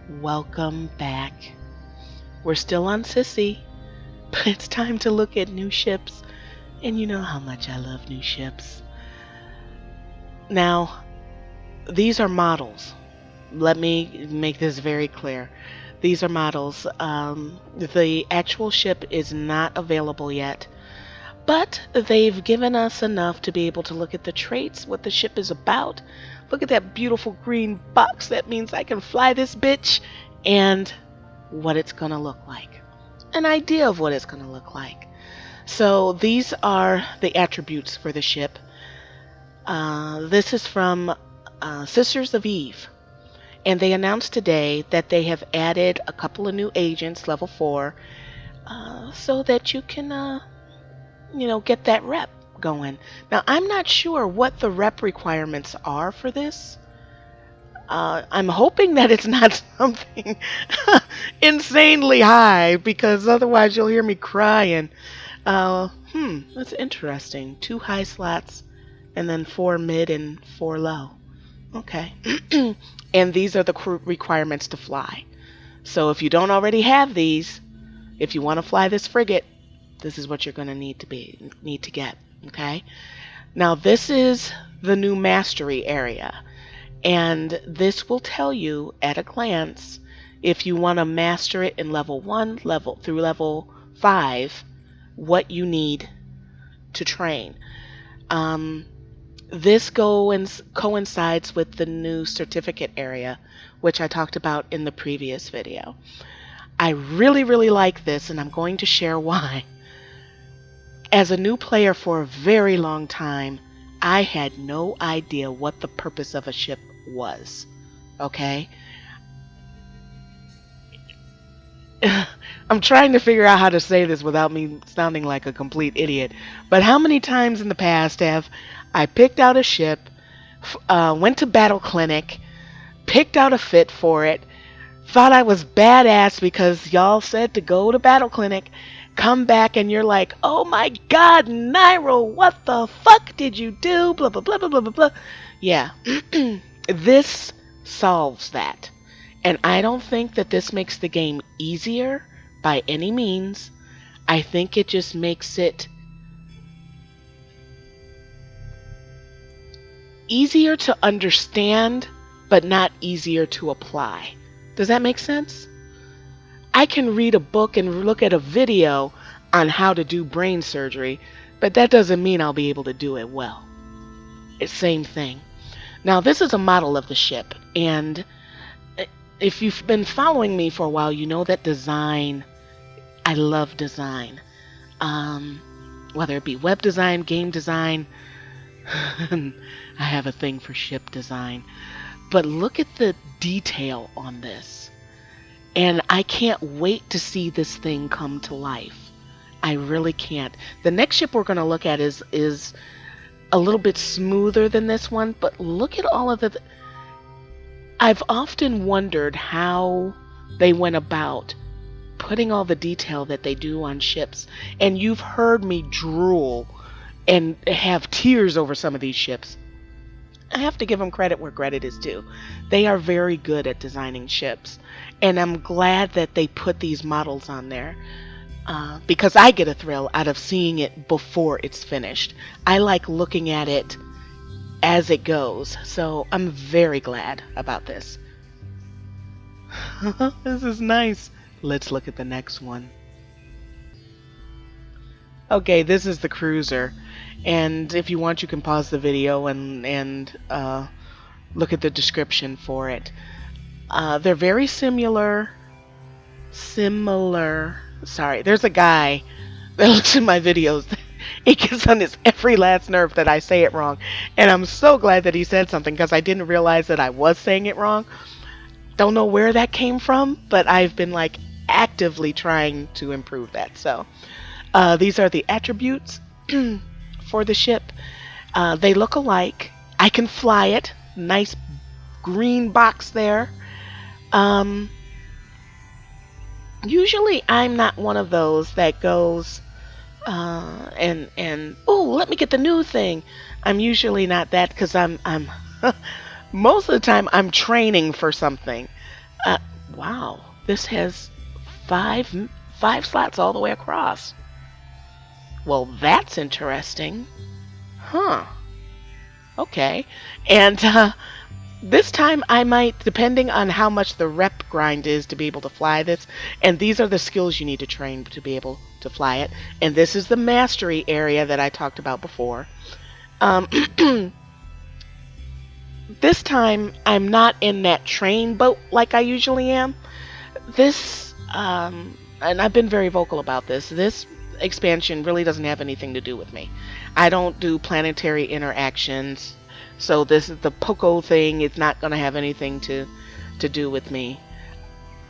Welcome back. We're still on Sissy, but it's time to look at new ships. And you know how much I love new ships. Now, these are models. Let me make this very clear. These are models. The actual ship is not available yet, but they've given us enough to be able to look at the traits, what the ship is about. Look at that beautiful green box. That means I can fly this bitch, and what it's going to look like. An idea of what it's going to look like. So these are the attributes for the ship. This is from Sisters of Eve. And they announced today that they have added a couple of new agents, level 4, so that you can, get that rep going. Now, I'm not sure what the rep requirements are for this. I'm hoping that it's not something insanely high, because otherwise you'll hear me crying. That's interesting. 2 high slots, and then 4 mid and 4 low. Okay. And these are the requirements to fly. So if you don't already have these, if you want to fly this frigate, this is what you're going to need to get. Okay. Now this is the new mastery area, and this will tell you at a glance if you want to master it in level 1 through level 5, what you need to train. This coincides with the new certificate area, which I talked about in the previous video. I really, really like this, and I'm going to share why. As a new player for a very long time, I had no idea what the purpose of a ship was. Okay? I'm trying to figure out how to say this without me sounding like a complete idiot. But how many times in the past have I picked out a ship, went to Battle Clinic, picked out a fit for it, thought I was badass because y'all said to go to Battle Clinic, come back and you're like, oh my god, Nairo, what the fuck did you do? Blah, blah, blah, blah, blah, blah, blah. Yeah, this solves that. And I don't think that this makes the game easier by any means. I think it just makes it easier to understand, but not easier to apply. Does that make sense? I can read a book and look at a video on how to do brain surgery, but that doesn't mean I'll be able to do it well. It's same thing. Now, this is a model of the ship, and if you've been following me for a while, you know that design, I love design. Whether it be web design, game design, I have a thing for ship design. But look at the detail on this. And I can't wait to see this thing come to life. I really can't. The next ship we're going to look at is a little bit smoother than this one, but look at all of the... I've often wondered how they went about putting all the detail that they do on ships. And you've heard me drool and have tears over some of these ships. I have to give them credit where credit is due. They are very good at designing ships. And I'm glad that they put these models on there. Because I get a thrill out of seeing it before it's finished. I like looking at it as it goes. So I'm very glad about this. This is nice. Let's look at the next one. Okay, this is the cruiser. And if you want, you can pause the video and look at the description for it. They're very similar. Sorry, there's a guy that looks at my videos. He gets on his every last nerve that I say it wrong. And I'm so glad that he said something, because I didn't realize that I was saying it wrong. Don't know where that came from, but I've been like actively trying to improve that. So these are the attributes for the ship. They look alike. I can fly it. Nice green box there. Usually I'm not one of those that goes and oh, let me get the new thing. I'm usually not that, because I'm most of the time I'm training for something. Wow, this has five slots all the way across. Well, that's interesting. Huh. Okay. And this time I might, depending on how much the rep grind is to be able to fly this, and these are the skills you need to train to be able to fly it. And this is the mastery area that I talked about before. Um, this time I'm not in that train boat like I usually am. This, and I've been very vocal about this, this expansion really doesn't have anything to do with me. I don't do planetary interactions, so this is the Poco thing. It's not going to have anything to do with me.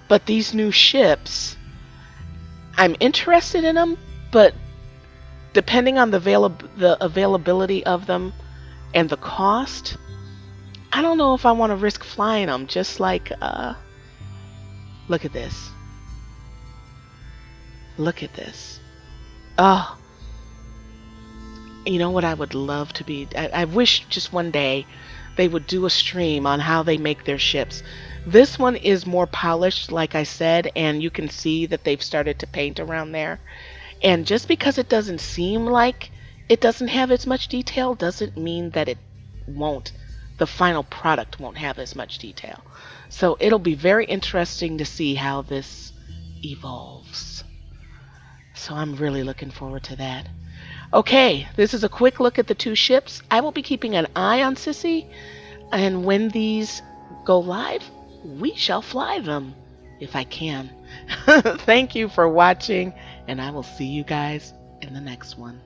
But these new ships, I'm interested in them, but depending on the availability of them and the cost, I don't know if I want to risk flying them. Just like, look at this. Look at this. Oh, you know what I would love to be? I wish just one day they would do a stream on how they make their ships. This one is more polished, like I said, and you can see that they've started to paint around there. And just because it doesn't seem like it doesn't have as much detail doesn't mean that it won't. The final product won't have as much detail. So it'll be very interesting to see how this evolves. So I'm really looking forward to that. Okay, this is a quick look at the two ships. I will be keeping an eye on Sissy, and when these go live, we shall fly them, if I can. Thank you for watching, and I will see you guys in the next one.